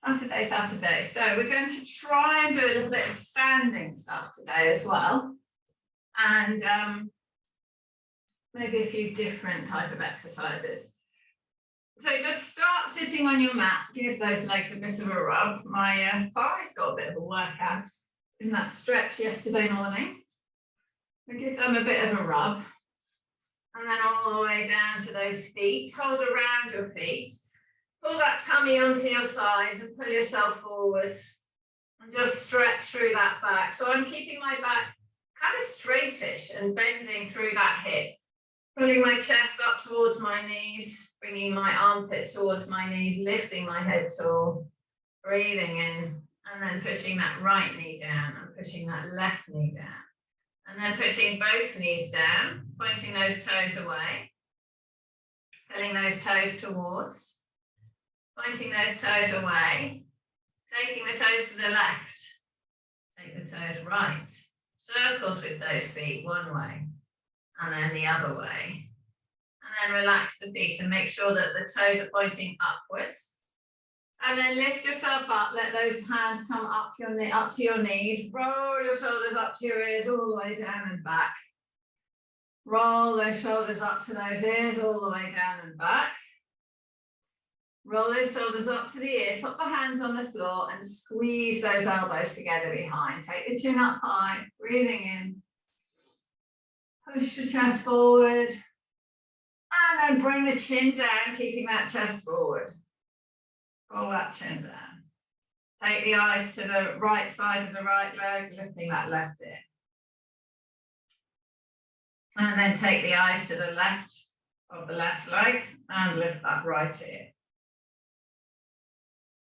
Saturday, Saturday. So we're going to try and do a little bit of standing stuff today as well. And maybe a few different type of exercises. So just start sitting on your mat, give those legs a bit of a rub. My thighs got a bit of a workout in that stretch yesterday morning. We give them a bit of a rub. And then all the way down to those feet. Hold around your feet. Pull that tummy onto your thighs and pull yourself forward. And just stretch through that back. So I'm keeping my back kind of straightish and bending through that hip. Pulling my chest up towards my knees. Bringing my armpit towards my knees. Lifting my head tall. Breathing in. And then pushing that right knee down. And pushing that left knee down. And then pushing both knees down, pointing those toes away, pulling those toes towards, pointing those toes away, taking the toes to the left, take the toes right, circles with those feet one way, and then the other way. And then relax the feet and make sure that the toes are pointing upwards. And then lift yourself up, let those hands come up to your knees, roll your shoulders up to your ears all the way down and back. Roll those shoulders up to those ears all the way down and back. Roll those shoulders up to the ears, put the hands on the floor and squeeze those elbows together behind. Take the chin up high, breathing in. Push the chest forward. And then bring the chin down, keeping that chest forward. Pull that chin down. Take the eyes to the right side of the right leg, lifting that left ear. And then take the eyes to the left of the left leg and lift that right ear.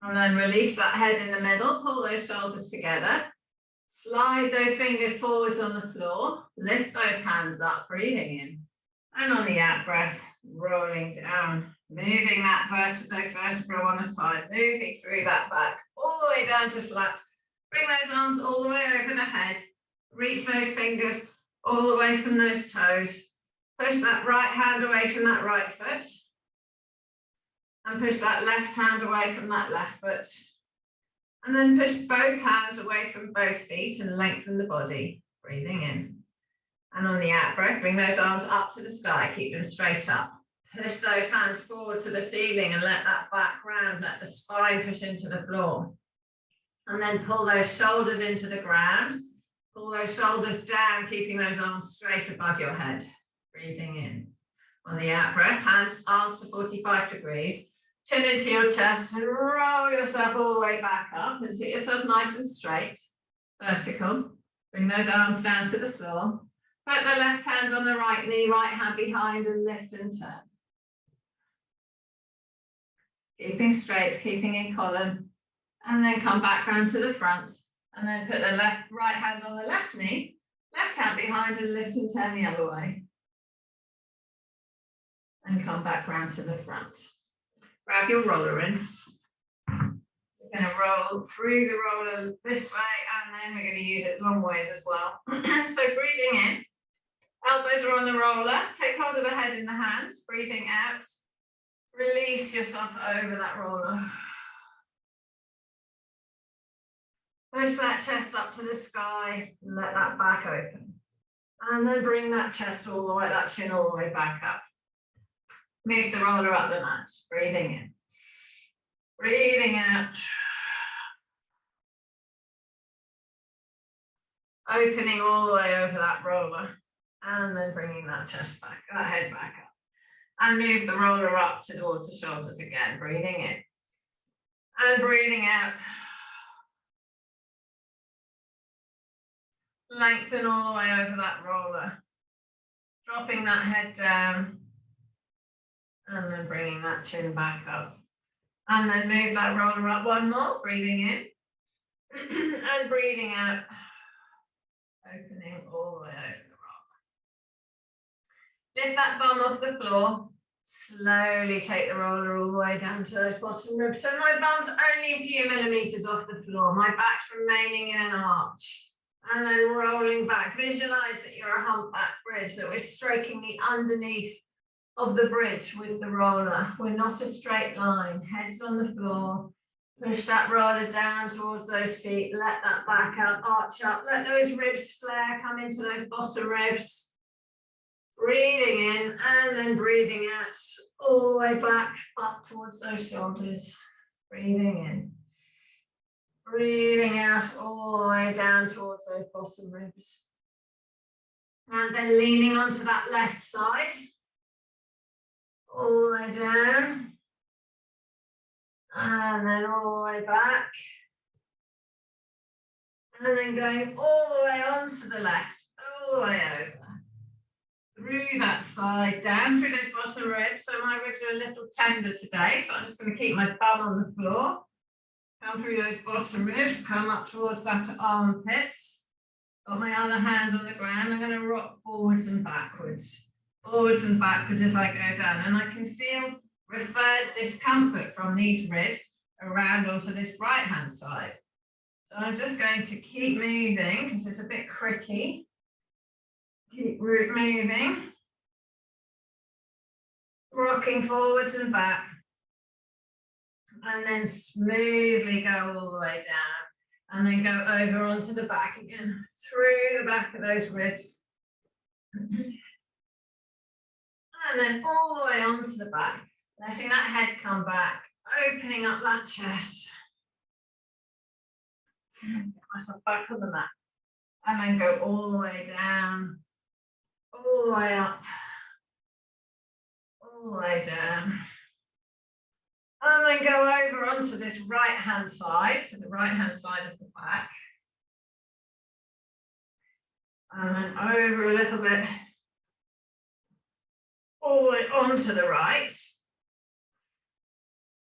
And then release that head in the middle, pull those shoulders together. Slide those fingers forwards on the floor, lift those hands up, breathing in. And on the out breath, rolling down. Moving those vertebrae one at a time, moving through that back, all the way down to flat. Bring those arms all the way over the head. Reach those fingers all the way from those toes. Push that right hand away from that right foot. And push that left hand away from that left foot. And then push both hands away from both feet and lengthen the body, breathing in. And on the out breath, bring those arms up to the sky, keep them straight up. Push those hands forward to the ceiling and let that back round, let the spine push into the floor. And then pull those shoulders into the ground. Pull those shoulders down, keeping those arms straight above your head. Breathing in. On the out breath, arms to 45 degrees. Chin into your chest and roll yourself all the way back up and sit yourself nice and straight. Vertical. Bring those arms down to the floor. Put the left hand on the right knee, right hand behind and lift and turn. Keeping straight, keeping in column, and then come back round to the front, and then put the right hand on the left knee, left hand behind and lift and turn the other way. And come back round to the front. Grab your roller in. We're going to roll through the roller this way, and then we're going to use it long ways as well. So breathing in, elbows are on the roller, take hold of the head in the hands, breathing out. Release yourself over that roller. Push that chest up to the sky and let that back open. And then bring that chest all the way, that chin all the way back up. Move the roller up the mat, breathing in. Breathing out. Opening all the way over that roller. And then bringing that chest back, that head back up. And move the roller up towards the shoulders again, breathing in. And breathing out. Lengthen all the way over that roller. Dropping that head down. And then bringing that chin back up. And then move that roller up one more, breathing in. And breathing out. Opening all the way over the roller. Lift that bum off the floor. Slowly take the roller all the way down to those bottom ribs. So my bum's only a few millimeters off the floor. My back's remaining in an arch. And then rolling back. Visualize that you're a humpback bridge, that we're stroking the underneath of the bridge with the roller. We're not a straight line. Head's on the floor. Push that roller down towards those feet. Let that back out, arch up. Let those ribs flare, come into those bottom ribs. Breathing in and then breathing out all the way back up towards those shoulders. Breathing in. Breathing out all the way down towards those bottom ribs. And then leaning onto that left side. All the way down. And then all the way back. And then going all the way onto the left, all the way over. Through that side, down through those bottom ribs. So my ribs are a little tender today, so I'm just going to keep my bum on the floor. Come through those bottom ribs, come up towards that armpit. Got my other hand on the ground. I'm going to rock forwards and backwards as I go down. And I can feel referred discomfort from these ribs around onto this right hand side. So I'm just going to keep moving because it's a bit cricky. Keep moving. Rocking forwards and back. And then smoothly go all the way down. And then go over onto the back again. Through the back of those ribs. And then all the way onto the back. Letting that head come back. Opening up that chest. Get myself back on the mat. And then go all the way down. All the way up. All the way down. And then go over onto this right hand side, to the right hand side of the back. And then over a little bit. All the way onto the right.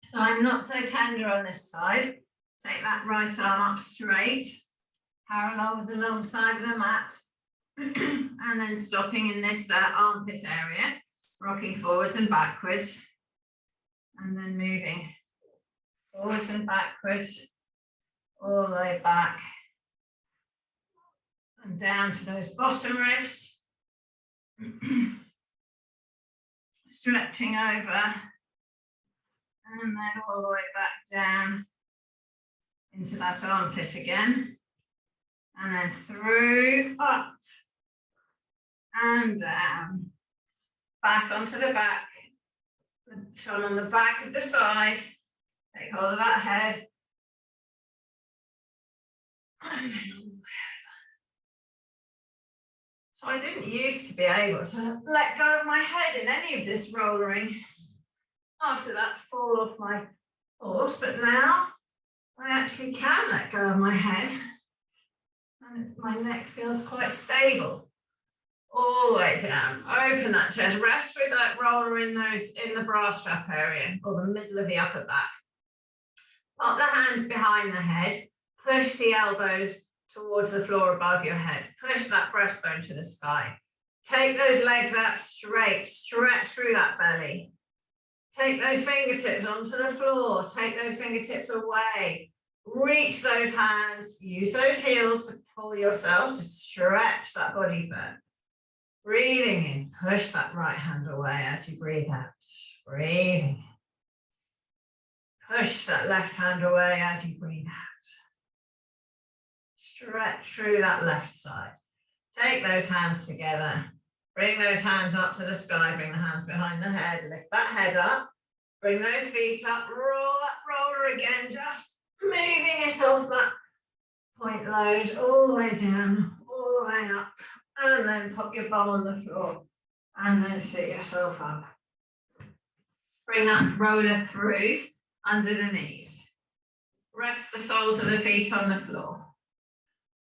So I'm not so tender on this side. Take that right arm up straight, parallel with the long side of the mat. And then stopping in this armpit area, rocking forwards and backwards. And then moving forwards and backwards, all the way back. And down to those bottom ribs. Stretching over. And then all the way back down into that armpit again. And then through, up, and down. Back onto the back. So on the back of the side. Take hold of that head. So I didn't used to be able to let go of my head in any of this rollering after that fall off my horse, but now I actually can let go of my head and my neck feels quite stable. All the way down, open that chest, rest with that roller in the bra strap area or the middle of the upper back. Pop the hands behind the head, push the elbows towards the floor above your head, push that breastbone to the sky. Take those legs out straight, stretch through that belly. Take those fingertips onto the floor, take those fingertips away. Reach those hands, use those heels to pull yourself, to stretch that body fat. Breathing in, push that right hand away as you breathe out. Breathing in. Push that left hand away as you breathe out. Stretch through that left side. Take those hands together. Bring those hands up to the sky, bring the hands behind the head, lift that head up. Bring those feet up, roll that roller again, just moving it off that point load, all the way down, all the way up. And then pop your bum on the floor and then sit yourself up. Bring that roller through under the knees. Rest the soles of the feet on the floor.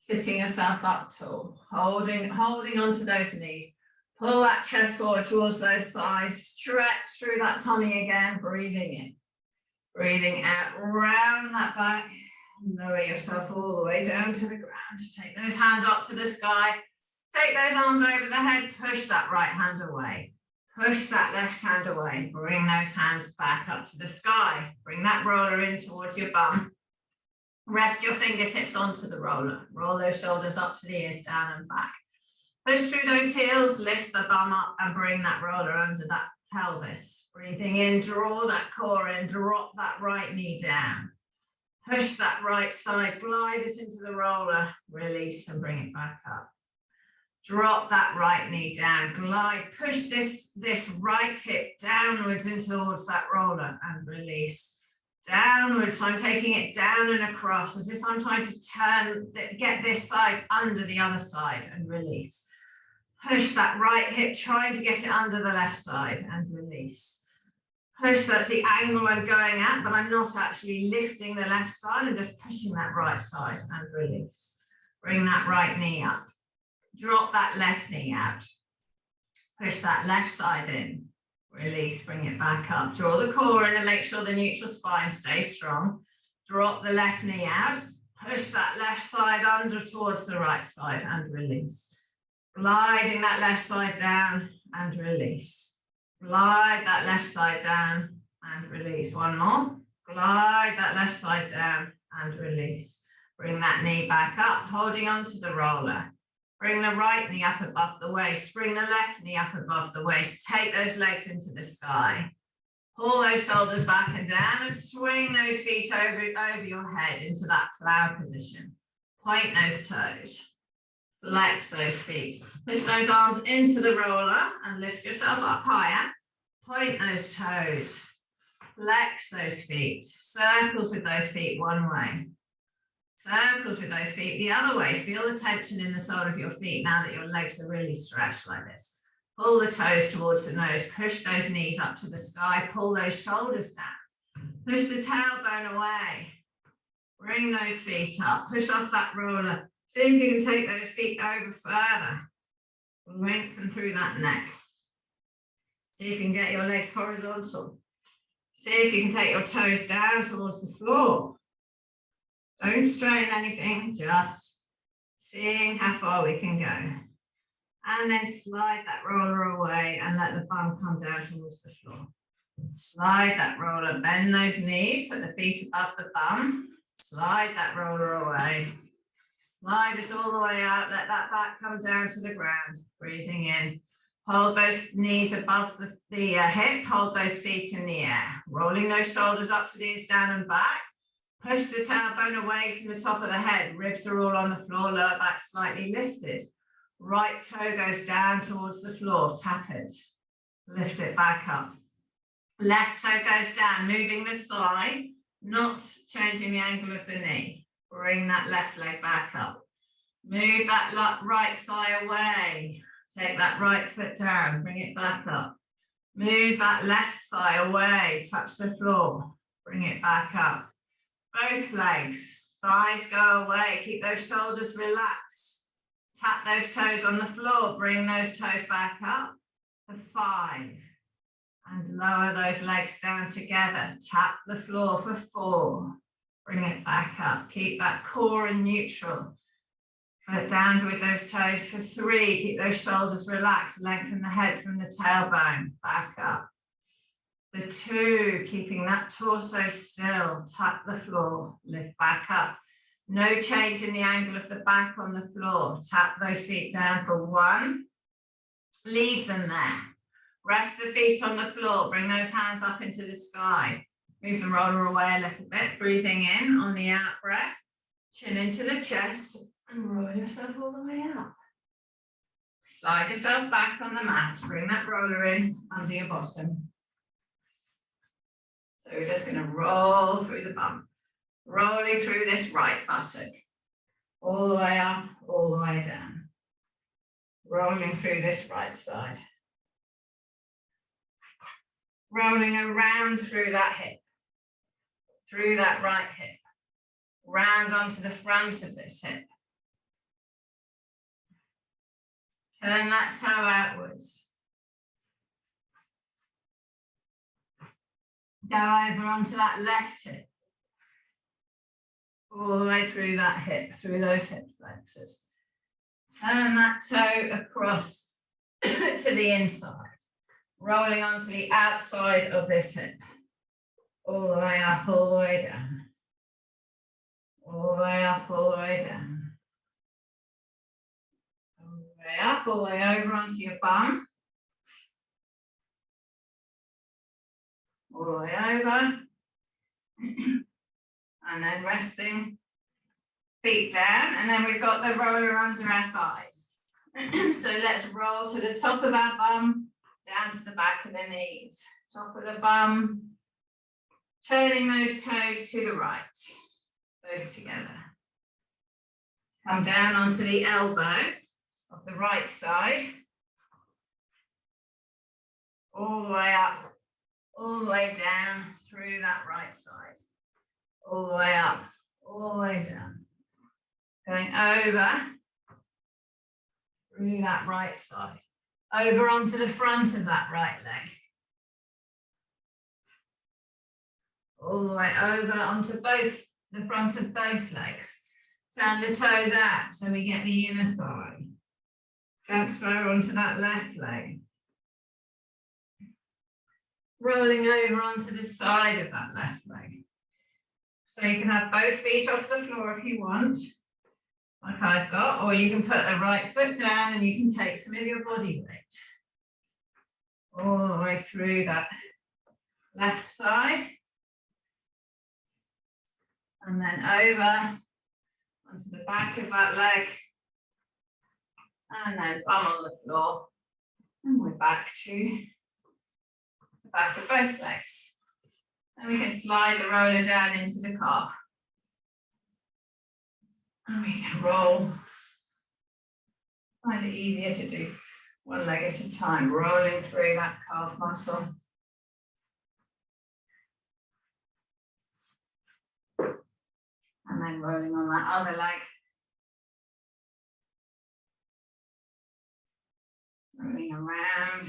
Sitting yourself up tall, holding onto those knees. Pull that chest forward towards those thighs. Stretch through that tummy again, breathing in. Breathing out, round that back. Lower yourself all the way down to the ground. Take those hands up to the sky. Take those arms over the head, push that right hand away. Push that left hand away. Bring those hands back up to the sky. Bring that roller in towards your bum. Rest your fingertips onto the roller. Roll those shoulders up to the ears, down and back. Push through those heels, lift the bum up and bring that roller under that pelvis. Breathing in, draw that core in, drop that right knee down. Push that right side, glide it into the roller, release and bring it back up. Drop that right knee down, glide, push this right hip downwards into towards that roller and release. Downwards, so I'm taking it down and across as if I'm trying to turn, get this side under the other side and release. Push that right hip, trying to get it under the left side and release. Push, that's the angle I'm going at, but I'm not actually lifting the left side, I'm just pushing that right side and release. Bring that right knee up. Drop that left knee out. Push that left side in. Release, bring it back up. Draw the core in and make sure the neutral spine stays strong. Drop the left knee out. Push that left side under towards the right side and release. Gliding that left side down and release. Glide that left side down and release. One more. Glide that left side down and release. Bring that knee back up, holding onto the roller. Bring the right knee up above the waist. Bring the left knee up above the waist. Take those legs into the sky. Pull those shoulders back and down and swing those feet over your head into that cloud position. Point those toes. Flex those feet. Push those arms into the roller and lift yourself up higher. Point those toes. Flex those feet. Circles with those feet one way. Circles with those feet the other way. Feel the tension in the sole of your feet now that your legs are really stretched like this. Pull the toes towards the nose. Push those knees up to the sky. Pull those shoulders down. Push the tailbone away. Bring those feet up. Push off that roller. See if you can take those feet over further. Lengthen through that neck. See if you can get your legs horizontal. See if you can take your toes down towards the floor. Don't strain anything, just seeing how far we can go. And then slide that roller away and let the bum come down towards the floor. Slide that roller, bend those knees, put the feet above the bum. Slide that roller away. Slide it all the way out, let that back come down to the ground. Breathing in. Hold those knees above the hip, hold those feet in the air. Rolling those shoulders up to the ears, down and back. Push the tailbone away from the top of the head. Ribs are all on the floor, lower back slightly lifted. Right toe goes down towards the floor, tap it. Lift it back up. Left toe goes down, moving the thigh, not changing the angle of the knee. Bring that left leg back up. Move that right thigh away. Take that right foot down, bring it back up. Move that left thigh away, touch the floor, bring it back up. Both legs, thighs go away, keep those shoulders relaxed. Tap those toes on the floor, bring those toes back up for 5. And lower those legs down together, tap the floor for 4. Bring it back up, keep that core in neutral. Foot down with those toes for 3, keep those shoulders relaxed, lengthen the head from the tailbone, back up. For 2, keeping that torso still, tap the floor, lift back up. No change in the angle of the back on the floor, tap those feet down for 1, leave them there. Rest the feet on the floor, bring those hands up into the sky. Move the roller away a little bit, breathing in on the out breath, chin into the chest, and roll yourself all the way up. Slide yourself back on the mat, bring that roller in under your bottom. So we're just going to roll through the bum, rolling through this right buttock, all the way up, all the way down. Rolling through this right side. Rolling around through that hip, through that right hip, round onto the front of this hip. Turn that toe outwards. Go over onto that left hip. All the way through that hip, through those hip flexors. Turn that toe across to the inside. Rolling onto the outside of this hip. All the way up, all the way down. All the way up, all the way down. All the way up, all the way over onto your bum. All the way over. And then resting, feet down, and then we've got the roller under our thighs. So let's roll to the top of our bum, down to the back of the knees. Top of the bum, turning those toes to the right, both together. Come down onto the elbow of the right side, all the way up, all the way down through that right side, all the way up, all the way down, going over through that right side, over onto the front of that right leg, all the way over onto both the front of both legs. Turn the toes out so we get the inner thigh. Transfer onto that left leg. Rolling over onto the side of that left leg. So you can have both feet off the floor if you want, like I've got, or you can put the right foot down and you can take some of your body weight all the way through that left side. And then over onto the back of that leg. And then bum on the floor. And we're back to the back of both legs. And we can slide the roller down into the calf. And we can roll. Find it easier to do one leg at a time, rolling through that calf muscle. And then rolling on that other leg. Rolling around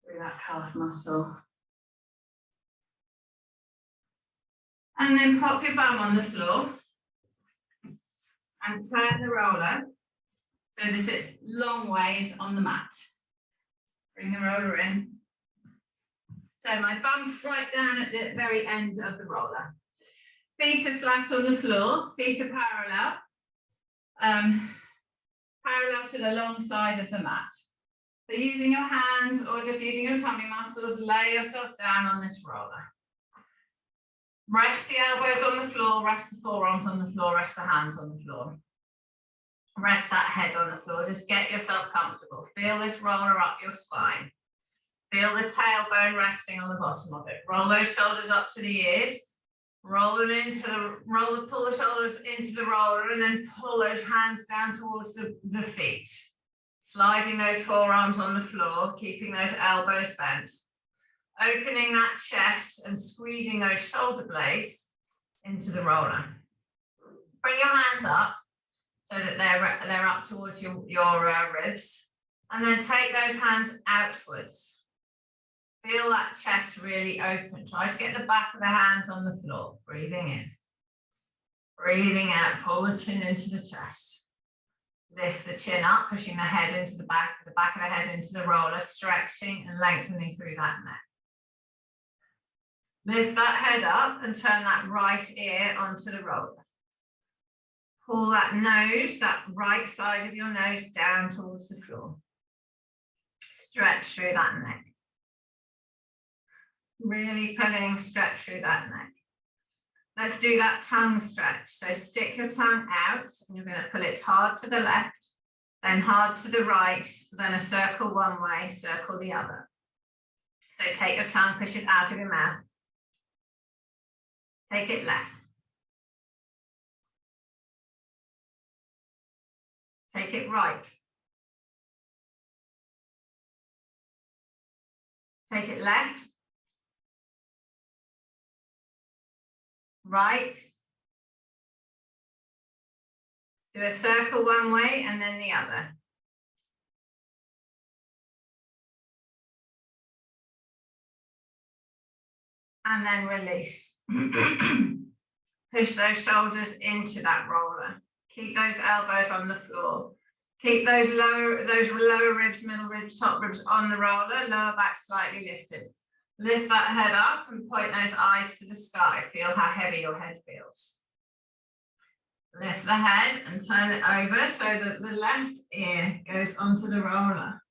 through that calf muscle. And then pop your bum on the floor and turn the roller so that it's long ways on the mat. Bring the roller in. So my bum's right down at the very end of the roller. Feet are flat on the floor, feet are parallel. Parallel to the long side of the mat. So using your hands or just using your tummy muscles, lay yourself down on this roller. Rest the elbows on the floor, rest the forearms on the floor, rest the hands on the floor. Rest that head on the floor, just get yourself comfortable. Feel this roller up your spine. Feel the tailbone resting on the bottom of it. Roll those shoulders up to the ears. Roll them into the roller, pull the shoulders into the roller and then pull those hands down towards the feet. Sliding those forearms on the floor, keeping those elbows bent. Opening that chest and squeezing those shoulder blades into the roller. Bring your hands up so that they're up towards your ribs. And then take those hands outwards. Feel that chest really open. Try to get the back of the hands on the floor. Breathing in. Breathing out. Pull the chin into the chest. Lift the chin up, pushing the head into the back of the head into the roller, stretching and lengthening through that neck. Lift that head up and turn that right ear onto the roller. Pull that nose, that right side of your nose down towards the floor. Stretch through that neck. Really pulling, stretch through that neck. Let's do that tongue stretch. So stick your tongue out and you're going to pull it hard to the left, then hard to the right, then a circle one way, circle the other. So take your tongue, push it out of your mouth. Take it left. Take it right. Take it left. Right. Do a circle one way and then the other. And then release. Push those shoulders into that roller. Keep those elbows on the floor. Keep those lower ribs, middle ribs, top ribs on the roller, lower back slightly lifted. Lift that head up and point those eyes to the sky. Feel how heavy your head feels. Lift the head and turn it over so that the left ear goes onto the roller.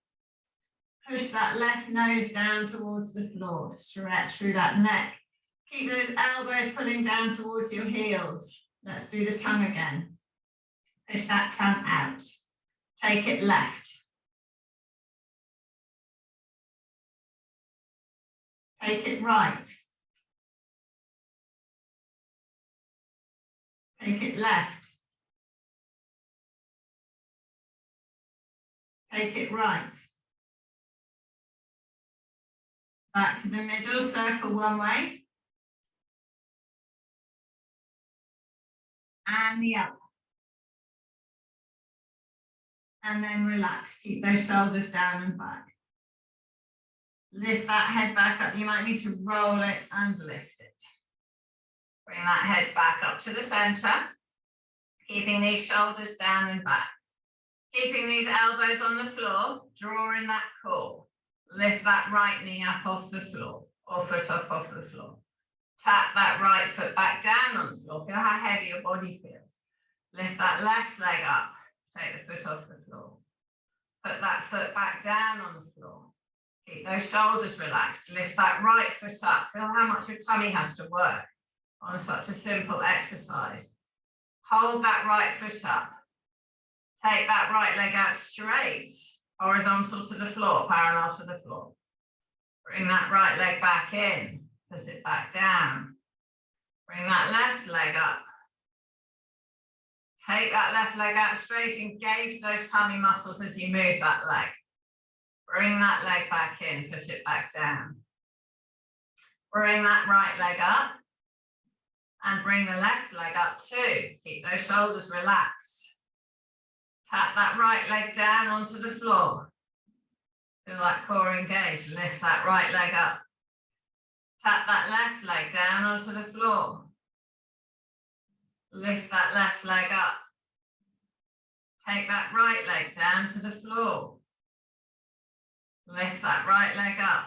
Push that left nose down towards the floor. Stretch through that neck. Keep those elbows pulling down towards your heels. Let's do the tongue again. Push that tongue out. Take it left. Take it right. Take it left. Take it right. Back to the middle, circle one way. And the other. And then relax. Keep those shoulders down and back. Lift that head back up. You might need to roll it and lift it. Bring that head back up to the center. Keeping these shoulders down and back. Keeping these elbows on the floor. Drawing that core. Lift that right knee up off the floor. Or foot up off the floor. Tap that right foot back down on the floor. Feel how heavy your body feels. Lift that left leg up. Take the foot off the floor. Put that foot back down on the floor. Keep those shoulders relaxed. Lift that right foot up. Feel how much your tummy has to work on such a simple exercise. Hold that right foot up. Take that right leg out straight, horizontal to the floor, parallel to the floor. Bring that right leg back in. Put it back down. Bring that left leg up. Take that left leg out straight, engage those tummy muscles as you move that leg. Bring that leg back in, put it back down. Bring that right leg up and bring the left leg up too. Keep those shoulders relaxed. Tap that right leg down onto the floor. Feel that core engaged. Lift that right leg up. Tap that left leg down onto the floor. Lift that left leg up. Take that right leg down to the floor. Lift that right leg up.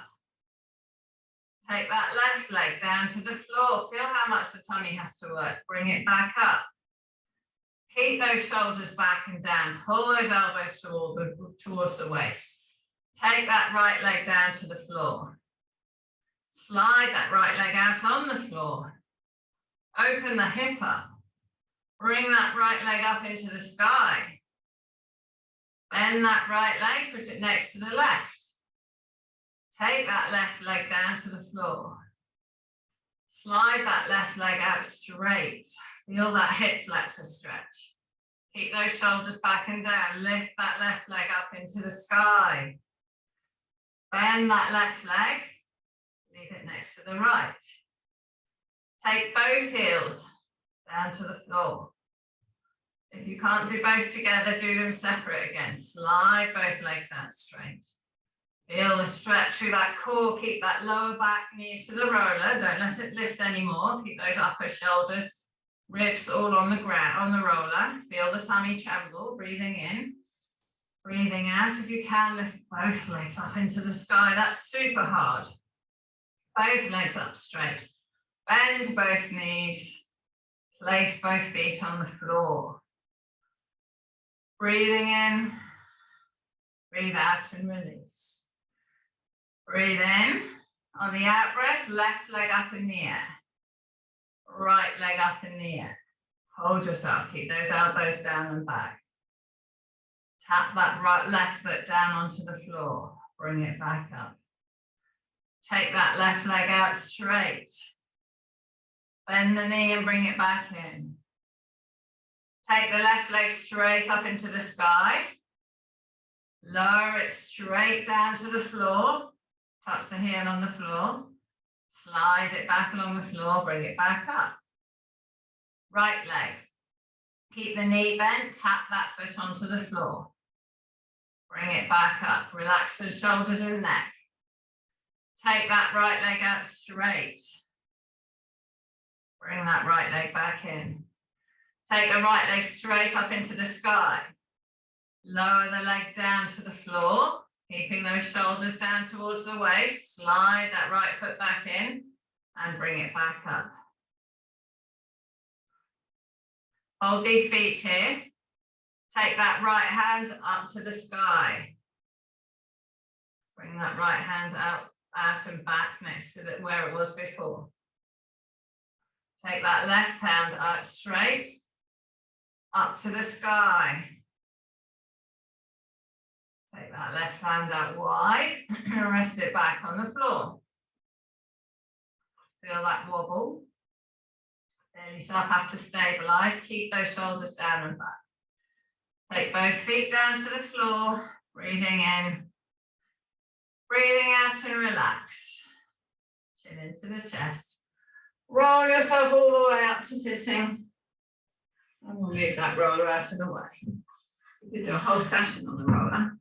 Take that left leg down to the floor. Feel how much the tummy has to work. Bring it back up. Keep those shoulders back and down. Pull those elbows towards the waist. Take that right leg down to the floor. Slide that right leg out on the floor. Open the hip up. Bring that right leg up into the sky. Bend that right leg, put it next to the left. Take that left leg down to the floor. Slide that left leg out straight. Feel that hip flexor stretch. Keep those shoulders back and down. Lift that left leg up into the sky. Bend that left leg. Leave it next to the right. Take both heels down to the floor. If you can't do both together, do them separate again. Slide both legs out straight. Feel the stretch through that core. Keep that lower back knee to the roller. Don't let it lift anymore. Keep those upper shoulders, ribs all on the ground, on the roller. Feel the tummy tremble. Breathing in, breathing out. If you can, lift both legs up into the sky. That's super hard. Both legs up straight. Bend both knees. Place both feet on the floor. Breathing in, breathe out and release. Breathe in. On the out breath, left leg up in the air. Right leg up in the air. Hold yourself, keep those elbows down and back. Tap that left foot down onto the floor. Bring it back up. Take that left leg out straight. Bend the knee and bring it back in. Take the left leg straight up into the sky. Lower it straight down to the floor. Touch the heel on the floor. Slide it back along the floor, bring it back up. Right leg. Keep the knee bent, tap that foot onto the floor. Bring it back up. Relax the shoulders and neck. Take that right leg out straight. Bring that right leg back in. Take the right leg straight up into the sky. Lower the leg down to the floor, keeping those shoulders down towards the waist. Slide that right foot back in and bring it back up. Hold these feet here. Take that right hand up to the sky. Bring that right hand out and back next to where it was before. Take that left hand out straight, up to the sky. Take that left hand out wide and rest it back on the floor. Feel that wobble. Then you still have to stabilize. Keep those shoulders down and back. Take both feet down to the floor, breathing in, breathing out and relax. Chin into the chest. Roll yourself all the way up to sitting. And we'll move that roller out of the way. You could do a whole session on the roller.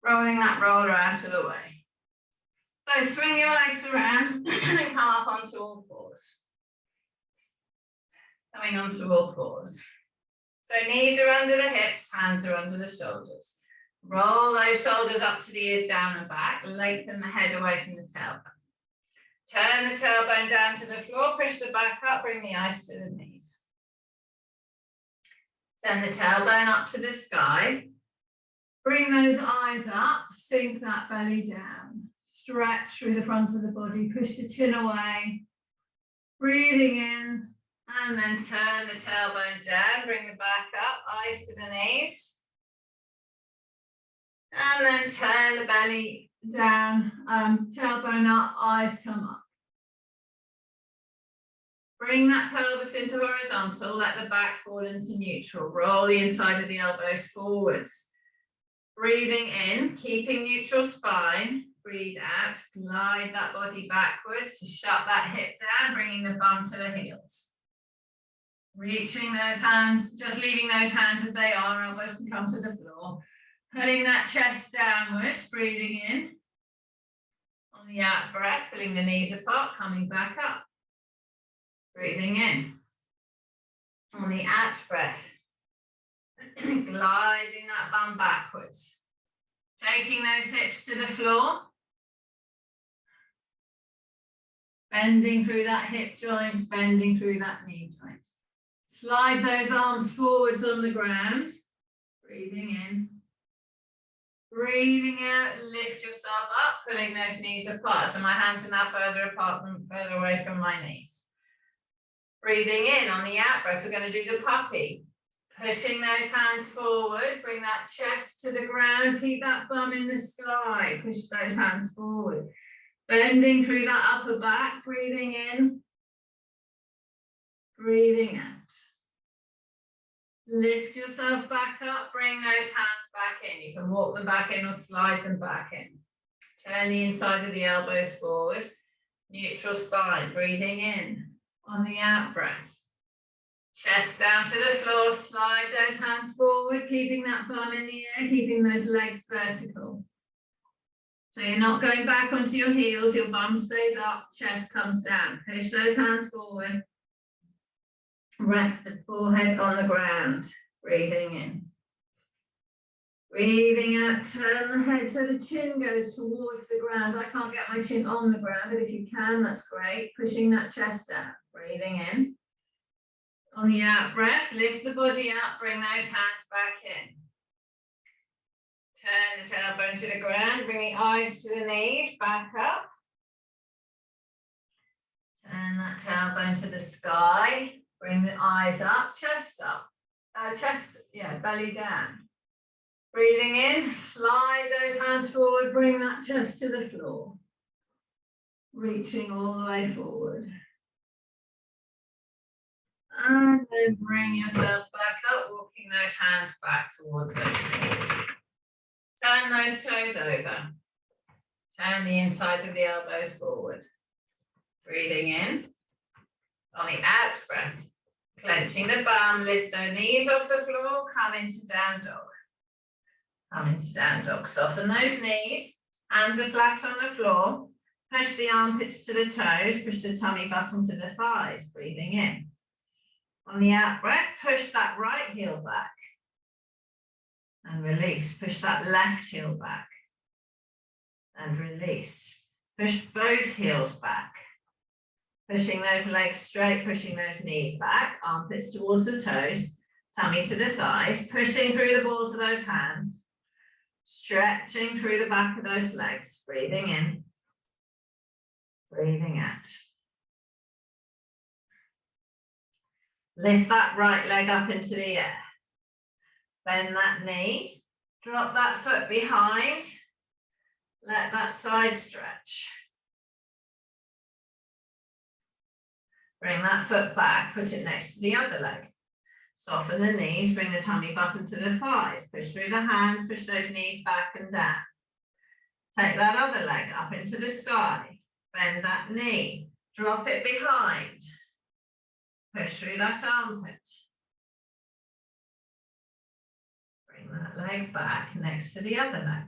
Rolling that roller out of the way. So swing your legs around and come up onto all fours. Coming onto all fours. So knees are under the hips, hands are under the shoulders. Roll those shoulders up to the ears, down and back. Lengthen the head away from the tailbone. Turn the tailbone down to the floor, push the back up, bring the eyes to the knees. Turn the tailbone up to the sky. Bring those eyes up, sink that belly down. Stretch through the front of the body, push the chin away. Breathing in, and then turn the tailbone down, bring the back up, eyes to the knees. And then turn the belly down, tailbone up, eyes come up. Bring that pelvis into horizontal, let the back fall into neutral. Roll the inside of the elbows forwards. Breathing in, keeping neutral spine. Breathe out, glide that body backwards to shut that hip down, bringing the bum to the heels. Reaching those hands, just leaving those hands as they are, elbows can come to the floor. Pulling that chest downwards, breathing in. On the out breath, pulling the knees apart, coming back up. Breathing in. On the out breath, gliding that bum backwards. Taking those hips to the floor. Bending through that hip joint, bending through that knee joint. Slide those arms forwards on the ground. Breathing in. Breathing out, lift yourself up, pulling those knees apart. So my hands are now further apart and further away from my knees. Breathing in on the out breath, we're going to do the puppy. Pushing those hands forward, bring that chest to the ground, keep that bum in the sky, push those hands forward. Bending through that upper back, breathing in, breathing out. Lift yourself back up, bring those hands back in. You can walk them back in or slide them back in. Turn the inside of the elbows forward, neutral spine, breathing in on the out breath. Chest down to the floor, slide those hands forward, keeping that bum in the air, keeping those legs vertical. So you're not going back onto your heels, your bum stays up, chest comes down. Push those hands forward. Rest the forehead on the ground, breathing in. Breathing out, turn the head so the chin goes towards the ground. I can't get my chin on the ground, but if you can, that's great. Pushing that chest down, breathing in. On the out breath, lift the body up, bring those hands back in. Turn the tailbone to the ground, bring the eyes to the knees, back up. Turn that tailbone to the sky, bring the eyes up, chest up. Belly down. Breathing in, slide those hands forward, bring that chest to the floor. Reaching all the way forward. And then bring yourself back up, walking those hands back towards those knees. Turn those toes over. Turn the insides of the elbows forward. Breathing in. On the out breath, clenching the bum, lift the knees off the floor, come into down dog. Come into down dog. Soften those knees. Hands are flat on the floor. Push the armpits to the toes. Push the tummy button to the thighs. Breathing in. On the out breath, push that right heel back. And release. Push that left heel back. And release. Push both heels back. Pushing those legs straight, pushing those knees back. Armpits towards the toes. Tummy to the thighs. Pushing through the balls of those hands. Stretching through the back of those legs. Breathing in. Breathing out. Lift that right leg up into the air. Bend that knee. Drop that foot behind. Let that side stretch. Bring that foot back, put it next to the other leg. Soften the knees, bring the tummy button to the thighs. Push through the hands, push those knees back and down. Take that other leg up into the sky. Bend that knee, drop it behind. Push through that armpit. Bring that leg back next to the other leg.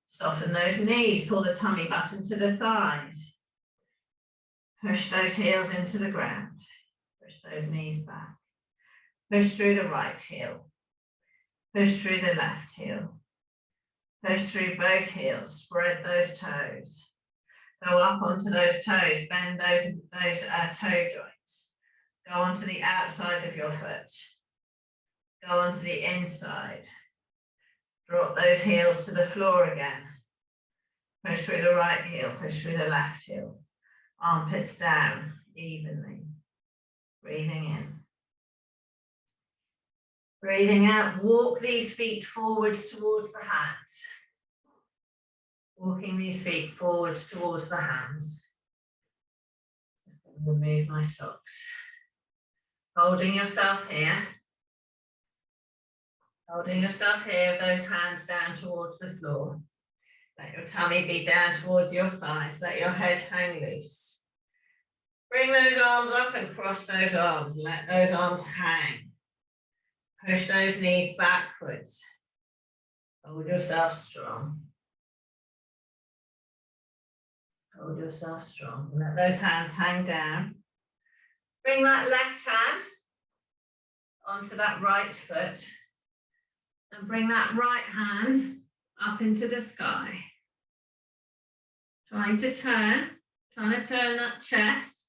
Soften those knees, pull the tummy button to the thighs. Push those heels into the ground. Push those knees back. Push through the right heel. Push through the left heel. Push through both heels. Spread those toes. Go up onto those toes. Bend those toe joints. Go onto the outside of your foot. Go onto the inside. Drop those heels to the floor again. Push through the right heel. Push through the left heel. Armpits down evenly. Breathing in. Breathing out. Walk these feet forwards towards the hands. Walking these feet forwards towards the hands. Just going to remove my socks. Holding yourself here. Holding yourself here, those hands down towards the floor. Let your tummy be down towards your thighs. Let your head hang loose. Bring those arms up and cross those arms. Let those arms hang. Push those knees backwards. Hold yourself strong. Hold yourself strong. Let those hands hang down. Bring that left hand onto that right foot. And bring that right hand up into the sky. Trying to turn that chest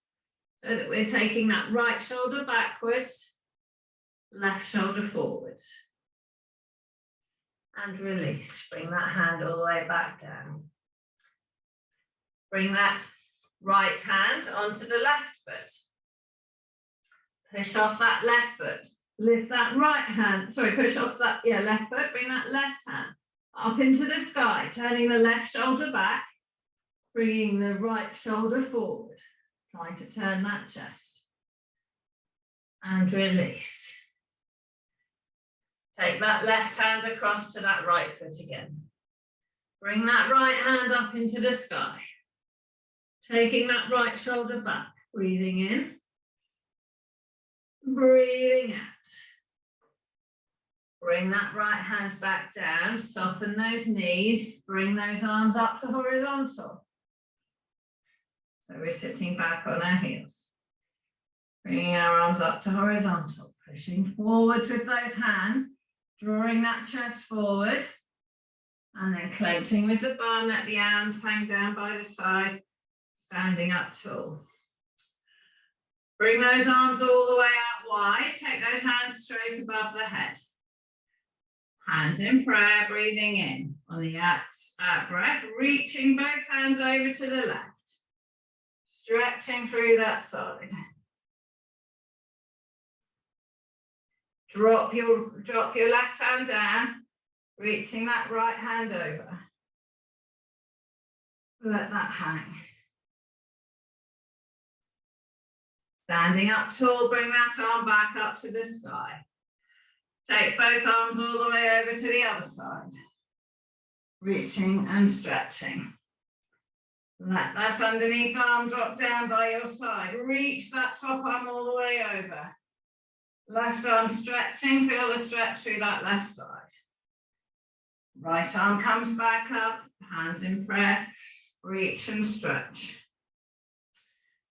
so that we're taking that right shoulder backwards, left shoulder forwards. And release. Bring that hand all the way back down. Bring that right hand onto the left foot. Push off that left foot. Lift that right hand, push off that, left foot, bring that left hand up into the sky, turning the left shoulder back, bringing the right shoulder forward, trying to turn that chest. And release. Take that left hand across to that right foot again. Bring that right hand up into the sky, taking that right shoulder back, breathing in. Breathing out. Bring that right hand back down, soften those knees, bring those arms up to horizontal. So we're sitting back on our heels. Bringing our arms up to horizontal, pushing forwards with those hands, drawing that chest forward, and then clenching with the bum, let the arms hang down by the side, standing up tall. Bring those arms all the way out wide. Take those hands straight above the head. Hands in prayer, breathing in. On the out breath, reaching both hands over to the left. Stretching through that side. Drop your left hand down, reaching that right hand over. Let that hang. Standing up tall, bring that arm back up to the sky. Take both arms all the way over to the other side. Reaching and stretching. Let that underneath arm drop down by your side. Reach that top arm all the way over. Left arm stretching, feel the stretch through that left side. Right arm comes back up, hands in prayer. Reach and stretch.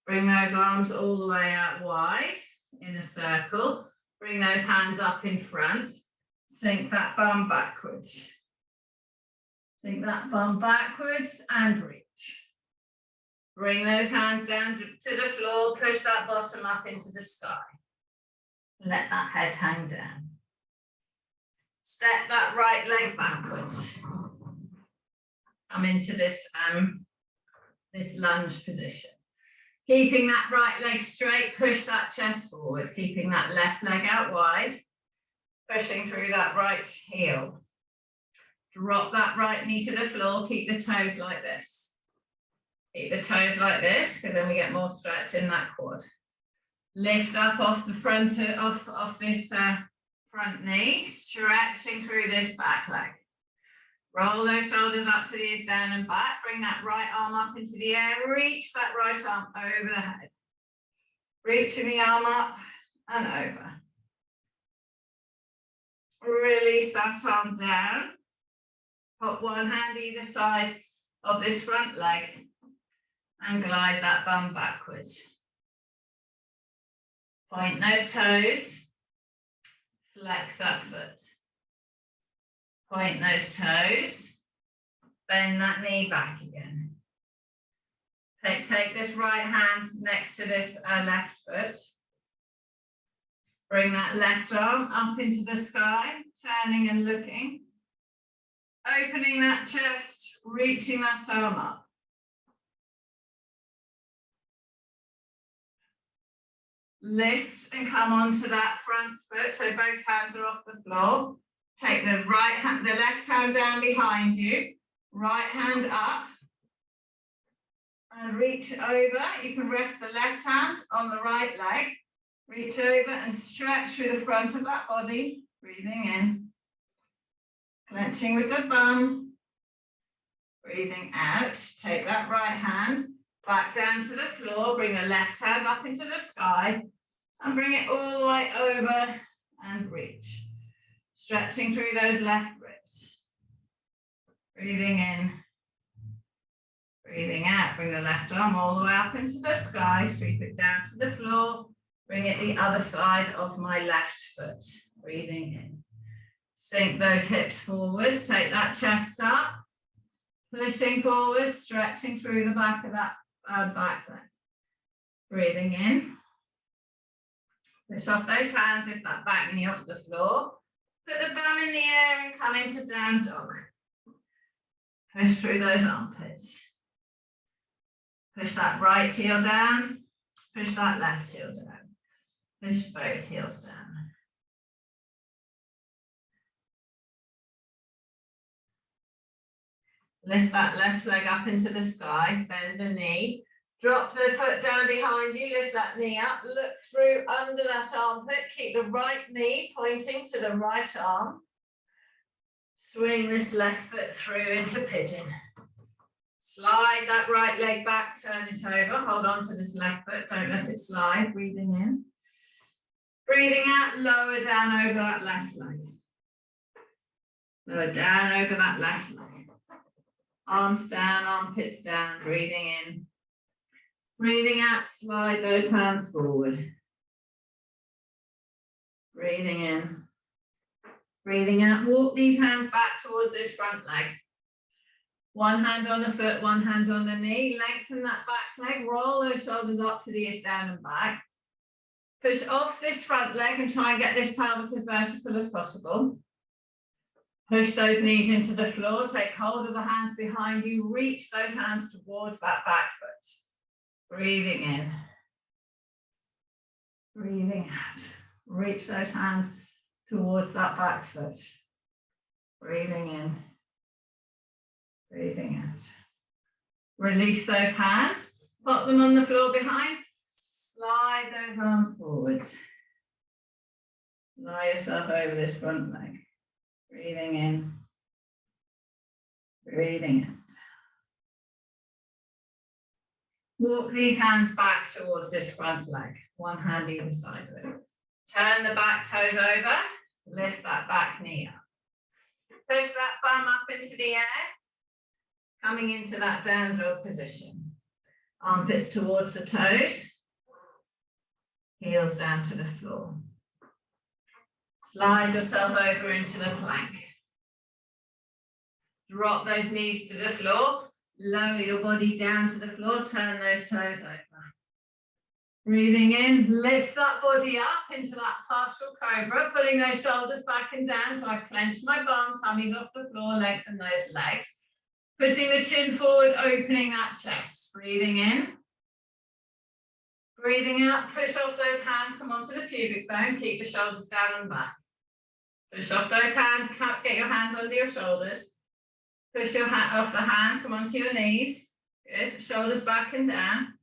Bring those arms all the way out wide in a circle. Bring those hands up in front. Sink that bum backwards. Sink that bum backwards and reach. Bring those hands down to the floor. Push that bottom up into the sky. Let that head hang down. Step that right leg backwards. Come into this lunge position. Keeping that right leg straight, push that chest forward, keeping that left leg out wide, pushing through that right heel. Drop that right knee to the floor, keep the toes like this. Keep the toes like this, because then we get more stretch in that quad. Lift up off the front of this front knee, stretching through this back leg. Roll those shoulders up to the ears, down and back. Bring that right arm up into the air. Reach that right arm over the head. Reaching the arm up and over. Release that arm down. Put one hand either side of this front leg and glide that bum backwards. Point those toes. Flex that foot. Point those toes, bend that knee back again. Take this right hand next to this left foot. Bring that left arm up into the sky, turning and looking. Opening that chest, reaching that arm up. Lift and come onto that front foot, so both hands are off the floor. Take the right hand, the left hand down behind you, right hand up, and reach over. You can rest the left hand on the right leg. Reach over and stretch through the front of that body, breathing in. Clenching with the bum, breathing out. Take that right hand back down to the floor, bring the left hand up into the sky, and bring it all the way over and reach. Stretching through those left ribs. Breathing in. Breathing out. Bring the left arm all the way up into the sky. Sweep it down to the floor. Bring it the other side of my left foot. Breathing in. Sink those hips forwards. Take that chest up. Pushing forward. Stretching through the back of that back leg. Breathing in. Push off those hands if that back knee off the floor. Put the bum in the air and come into down dog. Push through those armpits. Push that right heel down. Push that left heel down. Push both heels down. Lift that left leg up into the sky. Bend the knee. Drop the foot down behind you, lift that knee up, look through under that armpit, keep the right knee pointing to the right arm. Swing this left foot through into pigeon. Slide that right leg back, turn it over, hold on to this left foot, don't let it slide, breathing in. Breathing out, lower down over that left leg. Lower down over that left leg. Arms down, armpits down, breathing in. Breathing out, slide those hands forward. Breathing in. Breathing out, walk these hands back towards this front leg. One hand on the foot, one hand on the knee. Lengthen that back leg, roll those shoulders up to the ears, down and back. Push off this front leg and try and get this pelvis as vertical as possible. Push those knees into the floor, take hold of the hands behind you, reach those hands towards that back foot. Breathing in, breathing out. Reach those hands towards that back foot. Breathing in, breathing out. Release those hands, pop them on the floor behind, slide those arms forwards. Lie yourself over this front leg. Breathing in, breathing out. Walk these hands back towards this front leg, one hand either side of it. Turn the back toes over, lift that back knee up. Push that bum up into the air, coming into that down dog position. Armpits towards the toes, heels down to the floor. Slide yourself over into the plank. Drop those knees to the floor. Lower your body down to the floor, turn those toes over. Breathing in, lift that body up into that partial cobra, pulling those shoulders back and down. So I clench my bum, tummy's off the floor, lengthen those legs. Pushing the chin forward, opening that chest. Breathing in. Breathing out, push off those hands, come onto the pubic bone, keep the shoulders down and back. Push off those hands, get your hands under your shoulders. Push your hand off the hands, come onto your knees. Good, shoulders back and down.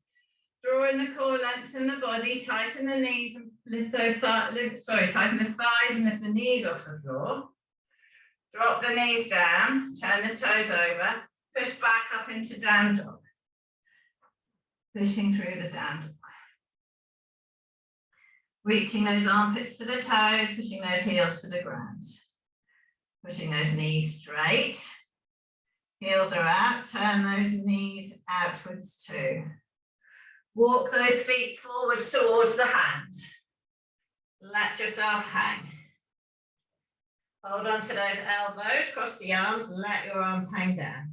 Draw in the core, lengthen the body, tighten the knees and lift those tighten the thighs and lift the knees off the floor. Drop the knees down, turn the toes over, push back up into down dog. Pushing through the down dog. Reaching those armpits to the toes, pushing those heels to the ground. Pushing those knees straight. Heels are out, turn those knees outwards too. Walk those feet forwards towards the hands. Let yourself hang. Hold on to those elbows, cross the arms, let your arms hang down.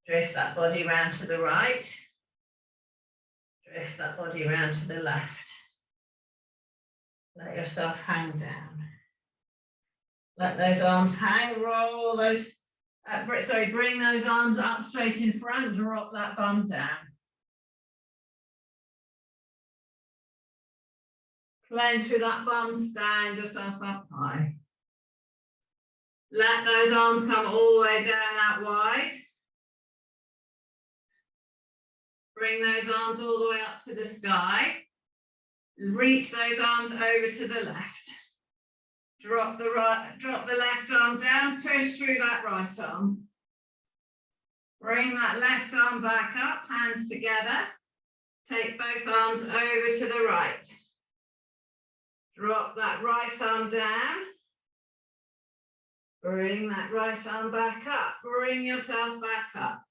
Drift that body round to the right. Drift that body round to the left. Let yourself hang down. Let those arms hang, roll those, bring those arms up straight in front, drop that bum down. Clench through that bum, stand yourself up high. Let those arms come all the way down that wide. Bring those arms all the way up to the sky. Reach those arms over to the left. Drop the left arm down, push through that right arm. Bring that left arm back up, hands together. Take both arms over to the right. Drop that right arm down. Bring that right arm back up. Bring yourself back up.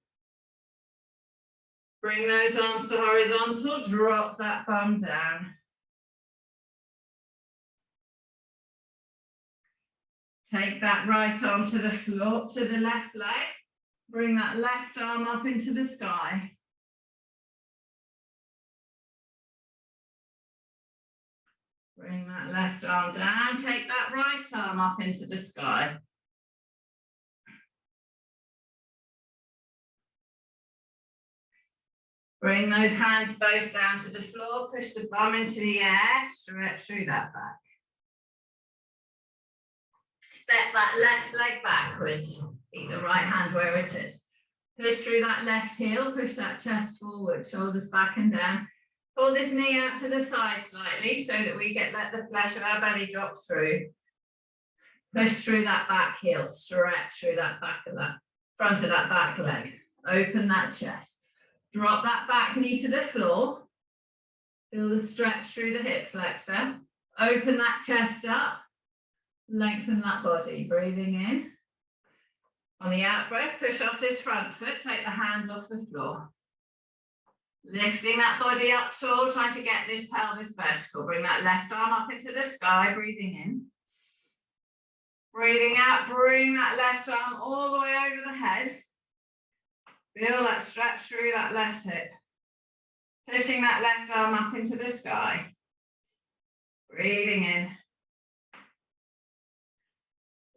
Bring those arms to horizontal, drop that bum down. Take that right arm to the floor, to the left leg. Bring that left arm up into the sky. Bring that left arm down. Take that right arm up into the sky. Bring those hands both down to the floor. Push the bum into the air. Stretch through that back. Step that left leg backwards. Keep the right hand where it is. Push through that left heel. Push that chest forward. Shoulders back and down. Pull this knee out to the side slightly so that we let the flesh of our belly drop through. Push through that back heel. Stretch through that back of that front of that back leg. Open that chest. Drop that back knee to the floor. Feel the stretch through the hip flexor. Open that chest up. Lengthen that body. Breathing in. On the out breath, push off this front foot. Take the hands off the floor. Lifting that body up tall, trying to get this pelvis vertical. Bring that left arm up into the sky. Breathing in. Breathing out. Bring that left arm all the way over the head. Feel that stretch through that left hip. Pushing that left arm up into the sky. Breathing in.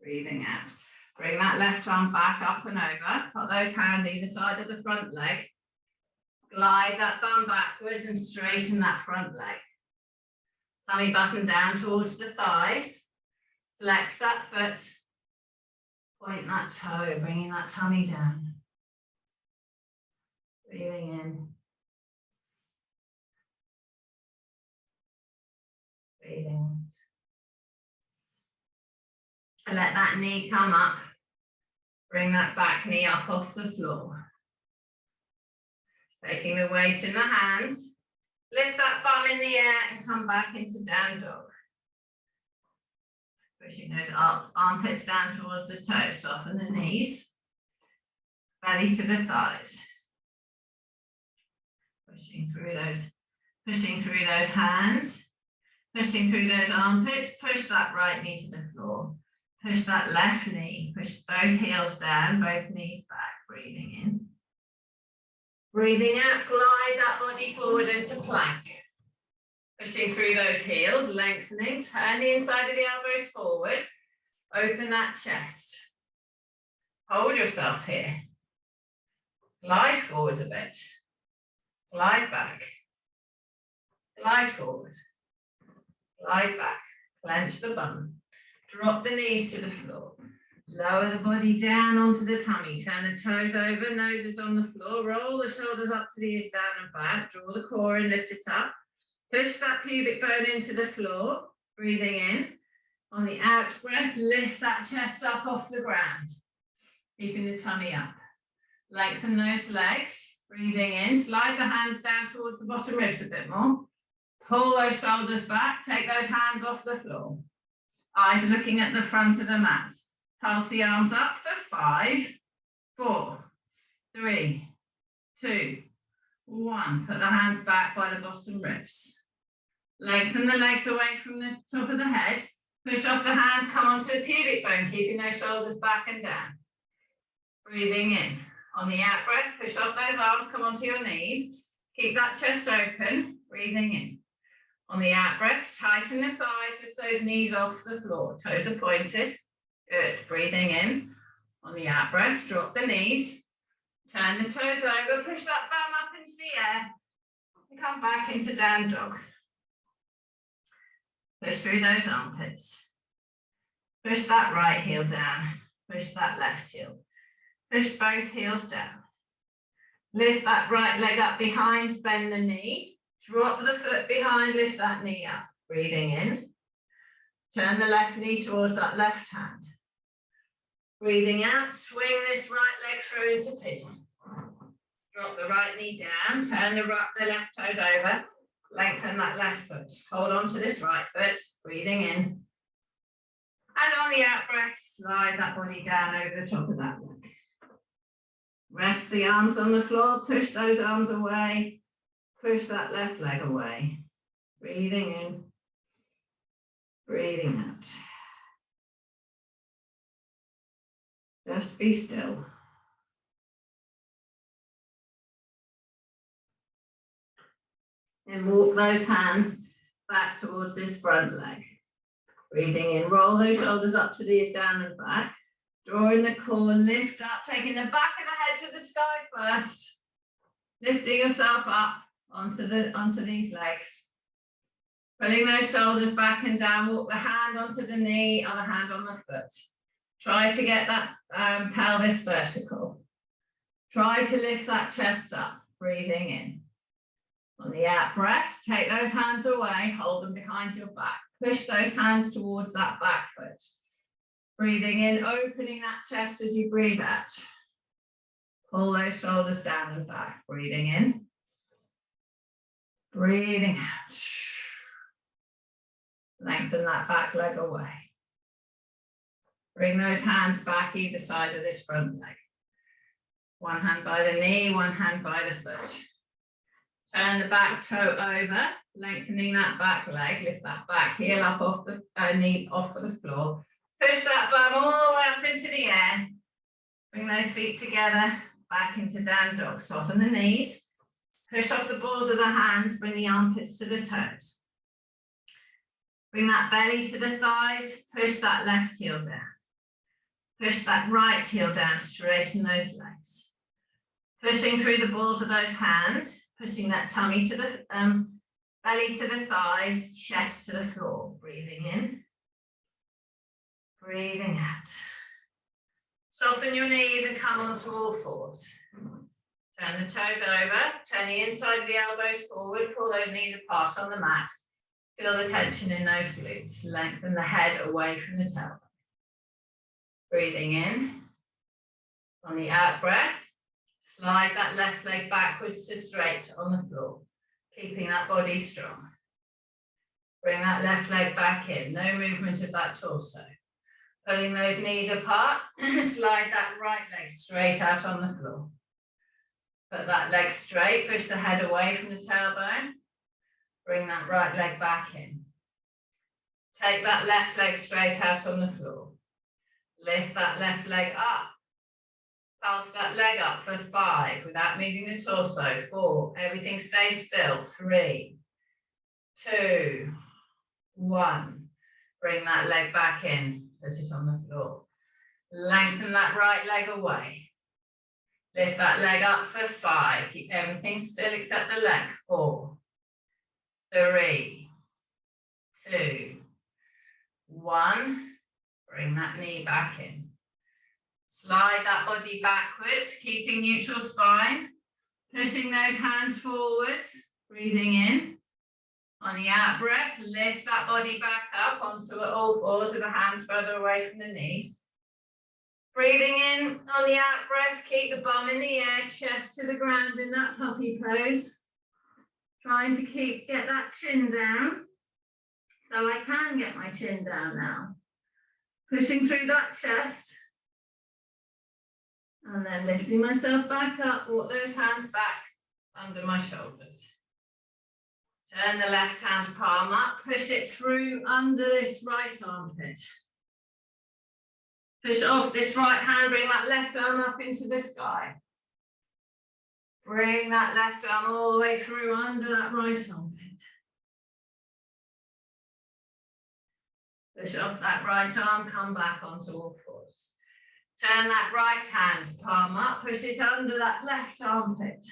Breathing out. Bring that left arm back up and over. Put those hands either side of the front leg. Glide that bum backwards and straighten that front leg. Tummy button down towards the thighs. Flex that foot. Point that toe, bringing that tummy down. Breathing in. Breathing out. And let that knee come up. Bring that back knee up off the floor. Taking the weight in the hands. Lift that bum in the air and come back into down dog. Pushing those armpits down towards the toes. Soften the knees. Belly to the thighs. Pushing through those hands, pushing through those armpits, push that right knee to the floor, push that left knee, push both heels down, both knees back, breathing in. Breathing out, glide that body forward into plank. Pushing through those heels, lengthening, turn the inside of the elbows forward, open that chest. Hold yourself here. Glide forward a bit. Glide back. Glide forward. Glide back. Clench the bum. Drop the knees to the floor. Lower the body down onto the tummy. Turn the toes over, nose is on the floor. Roll the shoulders up to the ears, down and back. Draw the core in, lift it up. Push that pubic bone into the floor. Breathing in. On the out breath, lift that chest up off the ground. Keeping the tummy up. Lengthen those legs. Breathing in. Slide the hands down towards the bottom ribs a bit more. Pull those shoulders back. Take those hands off the floor. Eyes looking at the front of the mat. Pulse the arms up for 5, 4, 3, 2, 1. Put the hands back by the bottom ribs. Lengthen the legs away from the top of the head. Push off the hands, come onto the pubic bone, keeping those shoulders back and down. Breathing in. On the out breath, push off those arms, come onto your knees. Keep that chest open. Breathing in. On the out breath, tighten the thighs, lift those knees off the floor. Toes are pointed. Good. Breathing in. On the out breath, drop the knees. Turn the toes over, push that bum up into the air. And come back into down dog. Push through those armpits. Push that right heel down. Push that left heel. Push both heels down. Lift that right leg up behind, bend the knee. Drop the foot behind, lift that knee up. Breathing in. Turn the left knee towards that left hand. Breathing out, swing this right leg through into pigeon. Drop the right knee down, turn the left toes over. Lengthen that left foot. Hold on to this right foot. Breathing in. And on the out breath, slide that body down over the top of that leg. Rest the arms on the floor. Push those arms away. Push that left leg away. Breathing in. Breathing out. Just be still. And walk those hands back towards this front leg. Breathing in, roll those shoulders up to the down and back. Drawing the core, lift up, taking the back of the head to the sky first. Lifting yourself up onto these legs. Pulling those shoulders back and down, walk the hand onto the knee, other hand on the foot. Try to get that pelvis vertical. Try to lift that chest up, breathing in. On the out breath, take those hands away, hold them behind your back. Push those hands towards that back foot. Breathing in, opening that chest as you breathe out. Pull those shoulders down and back, breathing in. Breathing out. Lengthen that back leg away. Bring those hands back either side of this front leg. One hand by the knee, one hand by the foot. Turn the back toe over, lengthening that back leg, lift that back heel up off the knee off of the floor. Push that bum all the way up into the air. Bring those feet together, back into down dog. Soften the knees. Push off the balls of the hands, bring the armpits to the toes. Bring that belly to the thighs, push that left heel down. Push that right heel down, straighten those legs. Pushing through the balls of those hands, pushing that tummy to the belly to the thighs, chest to the floor. Breathing in, breathing out. Soften your knees and come onto all fours. Turn the toes over, turn the inside of the elbows forward, pull those knees apart on the mat. Feel the tension in those glutes. Lengthen the head away from the tailbone. Breathing in. On the out breath, slide that left leg backwards to straight on the floor, keeping that body strong. Bring that left leg back in, no movement of that torso. Pulling those knees apart, slide that right leg straight out on the floor. Put that leg straight, push the head away from the tailbone. Bring that right leg back in. Take that left leg straight out on the floor. Lift that left leg up. Pulse that leg up for 5 without moving the torso. 4, everything stays still. 3, 2, 1. Bring that leg back in. Put it on the floor. Lengthen that right leg away. Lift that leg up for 5. Keep everything still except the leg. 4, 3, 2, 1. Bring that knee back in. Slide that body backwards, keeping neutral spine. Pushing those hands forwards, breathing in. On the out breath, lift that body back up onto all fours with the hands further away from the knees. Breathing in on the out breath, keep the bum in the air, chest to the ground in that puppy pose. Trying to get that chin down. So I can get my chin down now. Pushing through that chest. And then lifting myself back up, walk those hands back under my shoulders. Turn the left hand palm up, push it through under this right armpit. Push off this right hand, bring that left arm up into the sky. Bring that left arm all the way through under that right armpit. Push off that right arm, come back onto all fours. Turn that right hand palm up, push it under that left armpit.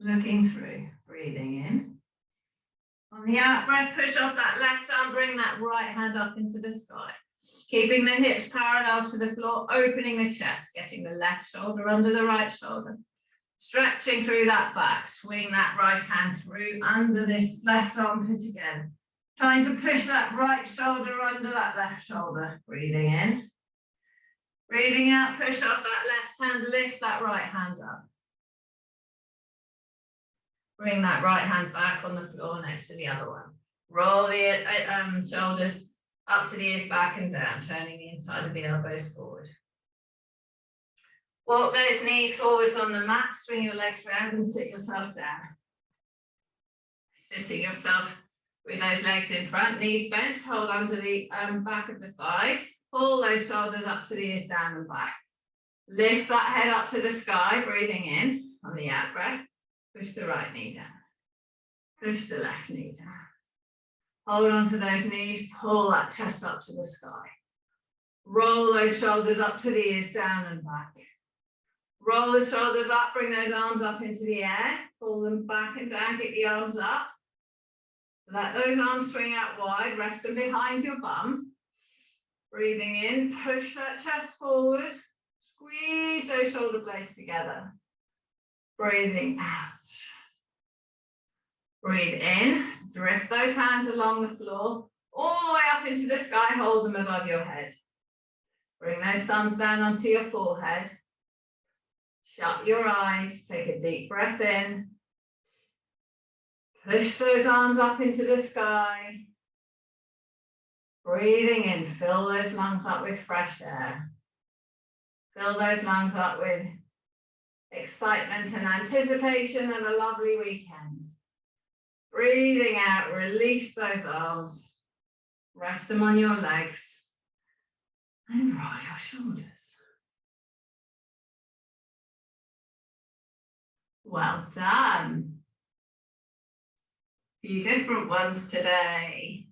Looking through, breathing in. On the out breath, push off that left arm, bring that right hand up into the sky. Keeping the hips parallel to the floor, opening the chest, getting the left shoulder under the right shoulder. Stretching through that back, swing that right hand through under this left armpit again. Trying to push that right shoulder under that left shoulder. Breathing in. Breathing out, push off that left hand, lift that right hand up. Bring that right hand back on the floor next to the other one. Roll the shoulders up to the ears, back and down, turning the inside of the elbows forward. Walk those knees forwards on the mat, swing your legs around and sit yourself down. Sitting yourself with those legs in front, knees bent, hold under the back of the thighs. Pull those shoulders up to the ears, down and back. Lift that head up to the sky, breathing in on the out breath. Push the right knee down. Push the left knee down. Hold on to those knees, pull that chest up to the sky. Roll those shoulders up to the ears, down and back. Roll the shoulders up, bring those arms up into the air. Pull them back and down, get the arms up. Let those arms swing out wide, rest them behind your bum. Breathing in, push that chest forward. Squeeze those shoulder blades together. Breathing out. Breathe in, drift those hands along the floor, all the way up into the sky, hold them above your head. Bring those thumbs down onto your forehead. Shut your eyes, take a deep breath in. Push those arms up into the sky. Breathing in, fill those lungs up with fresh air. Fill those lungs up with excitement and anticipation of a lovely weekend. Breathing out, release those arms. Rest them on your legs. And roll your shoulders. Well done. A few different ones today.